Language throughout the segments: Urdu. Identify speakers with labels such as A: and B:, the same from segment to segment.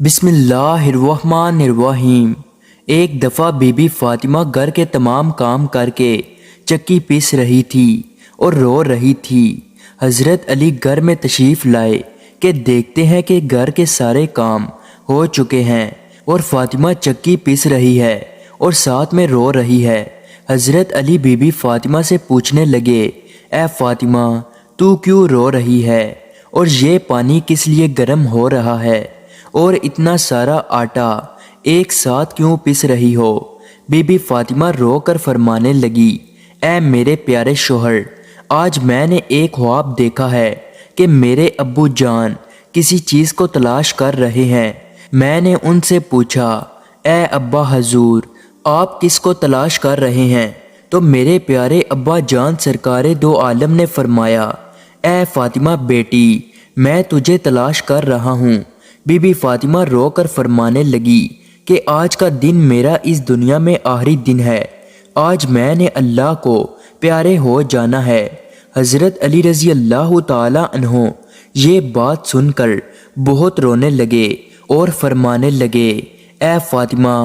A: بسم اللہ الرحمن الرحیم۔ ایک دفعہ بی بی فاطمہ گھر کے تمام کام کر کے چکی پیس رہی تھی اور رو رہی تھی۔ حضرت علی گھر میں تشریف لائے کہ دیکھتے ہیں کہ گھر کے سارے کام ہو چکے ہیں اور فاطمہ چکی پیس رہی ہے اور ساتھ میں رو رہی ہے۔ حضرت علی بی بی فاطمہ سے پوچھنے لگے، اے فاطمہ، تو کیوں رو رہی ہے اور یہ پانی کس لیے گرم ہو رہا ہے اور اتنا سارا آٹا ایک ساتھ کیوں پیس رہی ہو؟ بی بی فاطمہ رو کر فرمانے لگی، اے میرے پیارے شوہر، آج میں نے ایک خواب دیکھا ہے کہ میرے ابو جان کسی چیز کو تلاش کر رہے ہیں۔ میں نے ان سے پوچھا، اے ابا حضور، آپ کس کو تلاش کر رہے ہیں؟ تو میرے پیارے ابا جان سرکار دو عالم نے فرمایا، اے فاطمہ بیٹی، میں تجھے تلاش کر رہا ہوں۔ بی بی فاطمہ رو کر فرمانے لگی کہ آج کا دن میرا اس دنیا میں آخری دن ہے، آج میں نے اللہ کو پیارے ہو جانا ہے۔ حضرت علی رضی اللہ تعالی عنہ یہ بات سن کر بہت رونے لگے اور فرمانے لگے، اے فاطمہ،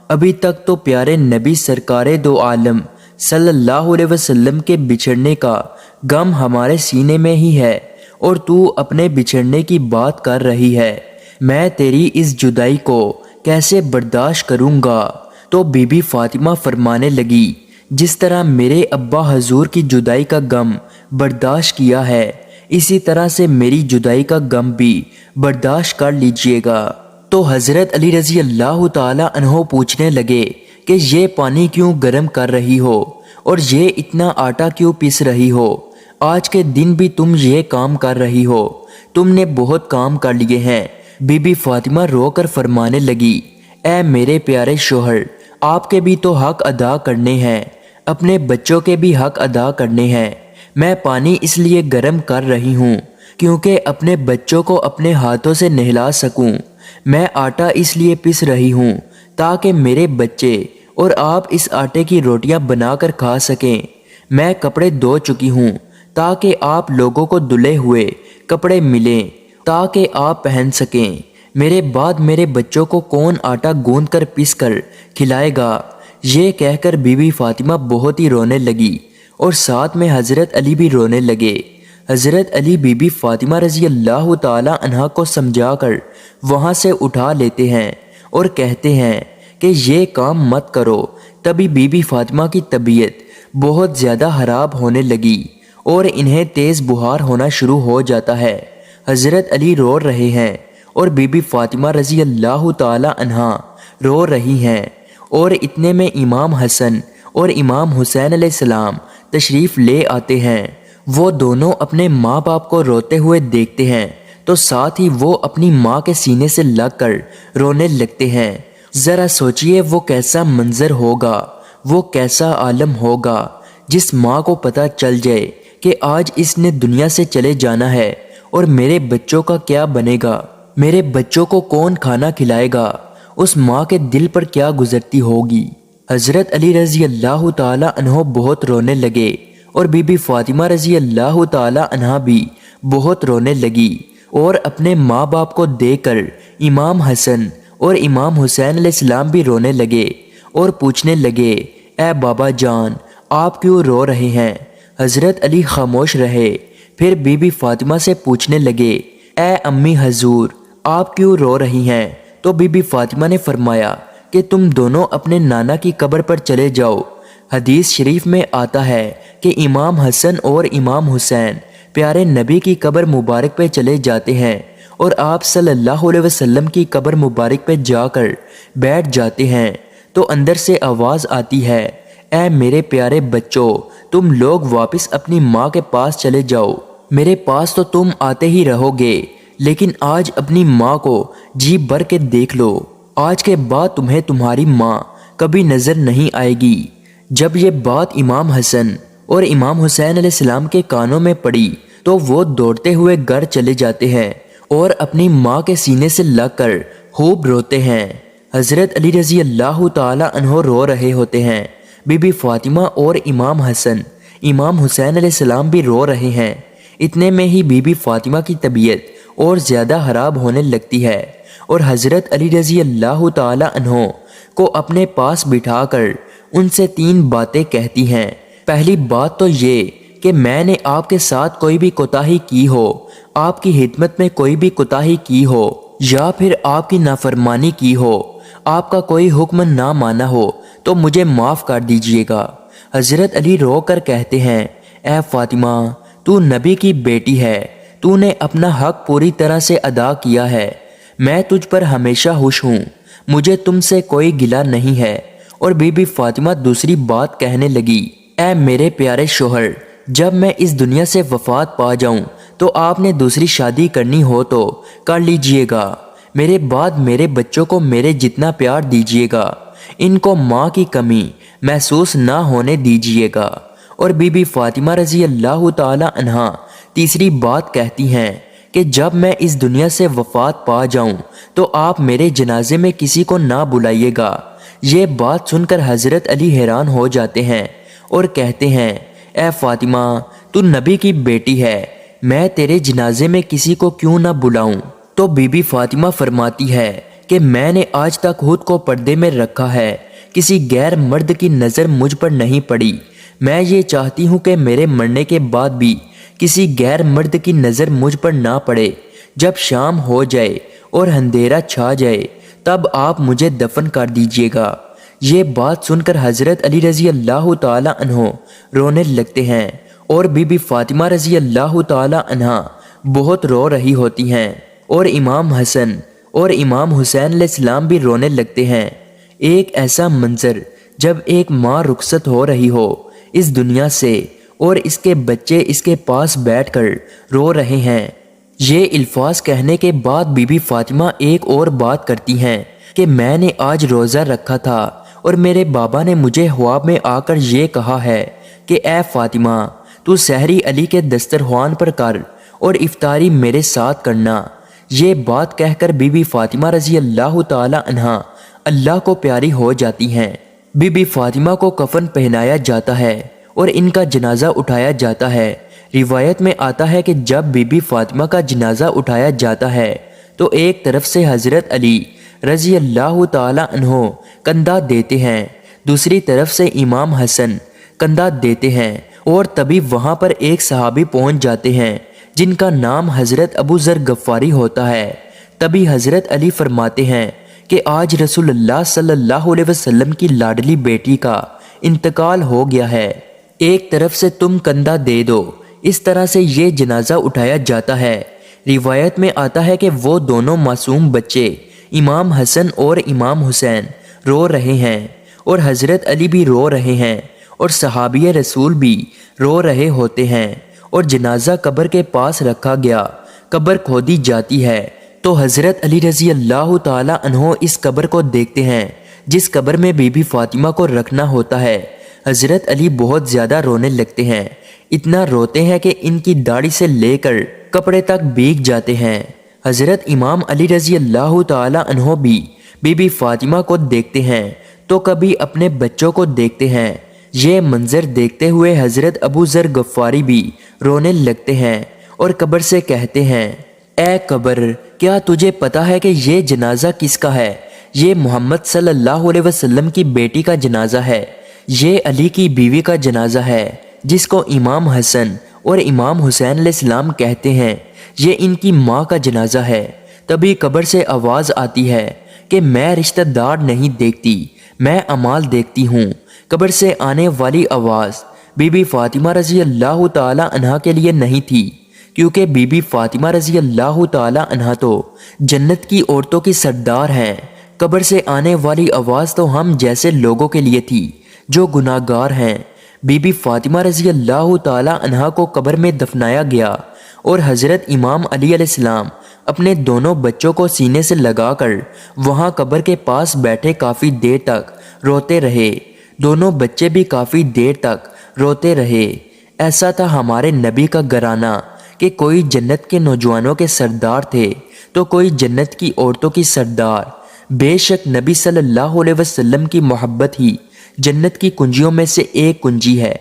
A: ابھی تک تو پیارے نبی سرکار دو عالم صلی اللہ علیہ وسلم کے بچھڑنے کا غم ہمارے سینے میں ہی ہے اور تو اپنے بچھڑنے کی بات کر رہی ہے، میں تیری اس جدائی کو کیسے برداشت کروں گا؟ تو بی بی فاطمہ فرمانے لگی، جس طرح میرے ابا حضور کی جدائی کا غم برداشت کیا ہے، اسی طرح سے میری جدائی کا غم بھی برداشت کر لیجئے گا۔ تو حضرت علی رضی اللہ تعالی عنہ پوچھنے لگے کہ یہ پانی کیوں گرم کر رہی ہو اور یہ اتنا آٹا کیوں پیس رہی ہو؟ آج کے دن بھی تم یہ کام کر رہی ہو، تم نے بہت کام کر لیے ہیں۔ بی بی فاطمہ رو کر فرمانے لگی، اے میرے پیارے شوہر، آپ کے بھی تو حق ادا کرنے ہیں، اپنے بچوں کے بھی حق ادا کرنے ہیں۔ میں پانی اس لیے گرم کر رہی ہوں کیونکہ اپنے بچوں کو اپنے ہاتھوں سے نہلا سکوں۔ میں آٹا اس لیے پیس رہی ہوں تاکہ میرے بچے اور آپ اس آٹے کی روٹیاں بنا کر کھا سکیں۔ میں کپڑے دھو چکی ہوں تاکہ آپ لوگوں کو دھلے ہوئے کپڑے ملیں تاکہ آپ پہن سکیں۔ میرے بعد میرے بچوں کو کون آٹا گوندھ کر پیس کر کھلائے گا؟ یہ کہہ کر بی بی فاطمہ بہت ہی رونے لگی اور ساتھ میں حضرت علی بھی رونے لگے۔ حضرت علی بی بی فاطمہ رضی اللہ تعالی عنہا کو سمجھا کر وہاں سے اٹھا لیتے ہیں اور کہتے ہیں کہ یہ کام مت کرو۔ تبھی بی بی فاطمہ کی طبیعت بہت زیادہ خراب ہونے لگی اور انہیں تیز بخار ہونا شروع ہو جاتا ہے۔ حضرت علی رو رہے ہیں اور بی بی فاطمہ رضی اللہ تعالی عنہا رو رہی ہیں، اور اتنے میں امام حسن اور امام حسین علیہ السلام تشریف لے آتے ہیں۔ وہ دونوں اپنے ماں باپ کو روتے ہوئے دیکھتے ہیں تو ساتھ ہی وہ اپنی ماں کے سینے سے لگ کر رونے لگتے ہیں۔ ذرا سوچئے وہ کیسا منظر ہوگا، وہ کیسا عالم ہوگا جس ماں کو پتہ چل جائے کہ آج اس نے دنیا سے چلے جانا ہے اور میرے بچوں کا کیا بنے گا، میرے بچوں کو کون کھانا کھلائے گا؟ اس ماں کے دل پر کیا گزرتی ہوگی؟ حضرت علی رضی اللہ تعالی عنہ بہت رونے لگے اور بی بی فاطمہ رضی اللہ تعالی عنہ بھی بہت رونے لگی، اور اپنے ماں باپ کو دیکھ کر امام حسن اور امام حسین علیہ السلام بھی رونے لگے اور پوچھنے لگے، اے بابا جان، آپ کیوں رو رہے ہیں؟ حضرت علی خاموش رہے، پھر بی بی فاطمہ سے پوچھنے لگے، اے امی حضور، آپ کیوں رو رہی ہیں؟ تو بی بی فاطمہ نے فرمایا کہ تم دونوں اپنے نانا کی قبر پر چلے جاؤ۔ حدیث شریف میں آتا ہے کہ امام حسن اور امام حسین پیارے نبی کی قبر مبارک پہ چلے جاتے ہیں اور آپ صلی اللہ علیہ وسلم کی قبر مبارک پہ جا کر بیٹھ جاتے ہیں تو اندر سے آواز آتی ہے، اے میرے پیارے بچوں، تم لوگ واپس اپنی ماں کے پاس چلے جاؤ، میرے پاس تو تم آتے ہی رہو گے، لیکن آج اپنی ماں کو جی بھر کے دیکھ لو، آج کے بعد تمہیں تمہاری ماں کبھی نظر نہیں آئے گی۔ جب یہ بات امام حسن اور امام حسین علیہ السلام کے کانوں میں پڑی تو وہ دوڑتے ہوئے گھر چلے جاتے ہیں اور اپنی ماں کے سینے سے لگ کر خوب روتے ہیں۔ حضرت علی رضی اللہ تعالی عنہ رو رہے ہوتے ہیں، بی بی فاطمہ اور امام حسن امام حسین علیہ السلام بھی رو رہے ہیں۔ اتنے میں ہی بی بی فاطمہ کی طبیعت اور زیادہ خراب ہونے لگتی ہے اور حضرت علی رضی اللہ تعالی عنہ کو اپنے پاس بٹھا کر ان سے 3 باتیں کہتی ہیں۔ پہلی بات تو یہ کہ میں نے آپ کے ساتھ کوئی بھی کوتاہی کی ہو، آپ کی خدمت میں کوئی بھی کوتاہی کی ہو یا پھر آپ کی نافرمانی کی ہو، آپ کا کوئی حکم نہ مانا ہو تو مجھے معاف کر دیجئے گا۔ حضرت علی رو کر کہتے ہیں، اے فاطمہ، تو نبی کی بیٹی ہے، تو نے اپنا حق پوری طرح سے ادا کیا ہے، میں تجھ پر ہمیشہ خوش ہوں، مجھے تم سے کوئی گلہ نہیں ہے۔ اور بی بی فاطمہ دوسری بات کہنے لگی، اے میرے پیارے شوہر، جب میں اس دنیا سے وفات پا جاؤں تو آپ نے دوسری شادی کرنی ہو تو کر لیجئے گا، میرے بعد میرے بچوں کو میرے جتنا پیار دیجئے گا، ان کو ماں کی کمی محسوس نہ ہونے دیجئے گا۔ اور بی بی فاطمہ رضی اللہ تعالی عنہا تیسری بات کہتی ہیں کہ جب میں اس دنیا سے وفات پا جاؤں تو آپ میرے جنازے میں کسی کو نہ بلائیے گا۔ یہ بات سن کر حضرت علی حیران ہو جاتے ہیں اور کہتے ہیں، اے فاطمہ، تو نبی کی بیٹی ہے، میں تیرے جنازے میں کسی کو کیوں نہ بلاؤں؟ تو بی بی فاطمہ فرماتی ہے کہ میں نے آج تک خود کو پردے میں رکھا ہے، کسی غیر مرد کی نظر مجھ پر نہیں پڑی، میں یہ چاہتی ہوں کہ میرے مرنے کے بعد بھی کسی غیر مرد کی نظر مجھ پر نہ پڑے۔ جب شام ہو جائے اور اندھیرا چھا جائے تب آپ مجھے دفن کر دیجئے گا۔ یہ بات سن کر حضرت علی رضی اللہ تعالی عنہ رونے لگتے ہیں اور بی بی فاطمہ رضی اللہ تعالی عنہا بہت رو رہی ہوتی ہیں، اور امام حسن اور امام حسین علیہ السلام بھی رونے لگتے ہیں۔ ایک ایسا منظر جب ایک ماں رخصت ہو رہی ہو اس دنیا سے اور اس کے بچے اس کے پاس بیٹھ کر رو رہے ہیں۔ یہ الفاظ کہنے کے بعد بی بی فاطمہ ایک اور بات کرتی ہیں کہ میں نے آج روزہ رکھا تھا اور میرے بابا نے مجھے خواب میں آ کر یہ کہا ہے کہ اے فاطمہ، تو سحری علی کے دسترخوان پر کر اور افطاری میرے ساتھ کرنا۔ یہ بات کہہ کر بی بی فاطمہ رضی اللہ تعالی عنہا اللہ کو پیاری ہو جاتی ہیں۔ بی بی فاطمہ کو کفن پہنایا جاتا ہے اور ان کا جنازہ اٹھایا جاتا ہے۔ روایت میں آتا ہے کہ جب بی بی فاطمہ کا جنازہ اٹھایا جاتا ہے تو ایک طرف سے حضرت علی رضی اللہ تعالی عنہ کندھا دیتے ہیں، دوسری طرف سے امام حسن کندھا دیتے ہیں، اور تبھی وہاں پر ایک صحابی پہنچ جاتے ہیں جن کا نام حضرت ابو ذر غفاری ہوتا ہے۔ تبھی حضرت علی فرماتے ہیں کہ آج رسول اللہ صلی اللہ علیہ وسلم کی لاڈلی بیٹی کا انتقال ہو گیا ہے، ایک طرف سے تم کندھا دے دو۔ اس طرح سے یہ جنازہ اٹھایا جاتا ہے۔ روایت میں آتا ہے کہ وہ دونوں معصوم بچے امام حسن اور امام حسین رو رہے ہیں اور حضرت علی بھی رو رہے ہیں اور صحابی رسول بھی رو رہے ہوتے ہیں، اور جنازہ قبر کے پاس رکھا گیا۔ قبر کھودی جاتی ہے تو حضرت علی رضی اللہ تعالی عنہ اس قبر کو دیکھتے ہیں جس قبر میں بی بی فاطمہ کو رکھنا ہوتا ہے۔ حضرت علی بہت زیادہ رونے لگتے ہیں، اتنا روتے ہیں کہ ان کی داڑھی سے لے کر کپڑے تک بھیگ جاتے ہیں۔ حضرت امام علی رضی اللہ تعالی عنہ بھی بی بی فاطمہ کو دیکھتے ہیں تو کبھی اپنے بچوں کو دیکھتے ہیں۔ یہ منظر دیکھتے ہوئے حضرت ابو ذر غفاری بھی رونے لگتے ہیں اور قبر سے کہتے ہیں، اے قبر، کیا تجھے پتا ہے کہ یہ جنازہ کس کا ہے؟ یہ محمد صلی اللہ علیہ وسلم کی بیٹی کا جنازہ ہے، یہ علی کی بیوی کا جنازہ ہے جس کو امام حسن اور امام حسین علیہ السلام کہتے ہیں، یہ ان کی ماں کا جنازہ ہے۔ تبھی قبر سے آواز آتی ہے کہ میں رشتہ دار نہیں دیکھتی، میں اعمال دیکھتی ہوں۔ قبر سے آنے والی آواز بی بی فاطمہ رضی اللہ تعالی عنہا کے لیے نہیں تھی، کیونکہ بی بی فاطمہ رضی اللہ تعالی عنہا تو جنت کی عورتوں کی سردار ہیں۔ قبر سے آنے والی آواز تو ہم جیسے لوگوں کے لیے تھی جو گناہ گار ہیں۔ بی بی فاطمہ رضی اللہ تعالی عنہا کو قبر میں دفنایا گیا اور حضرت امام علی علیہ السلام اپنے دونوں بچوں کو سینے سے لگا کر وہاں قبر کے پاس بیٹھے کافی دیر تک روتے رہے۔ دونوں بچے بھی کافی دیر تک روتے رہے۔ ایسا تھا ہمارے نبی کا گھرانہ کہ کوئی جنت کے نوجوانوں کے سردار تھے تو کوئی جنت کی عورتوں کی سردار۔ بے شک نبی صلی اللہ علیہ وسلم کی محبت ہی جنت کی کنجیوں میں سے ایک کنجی ہے۔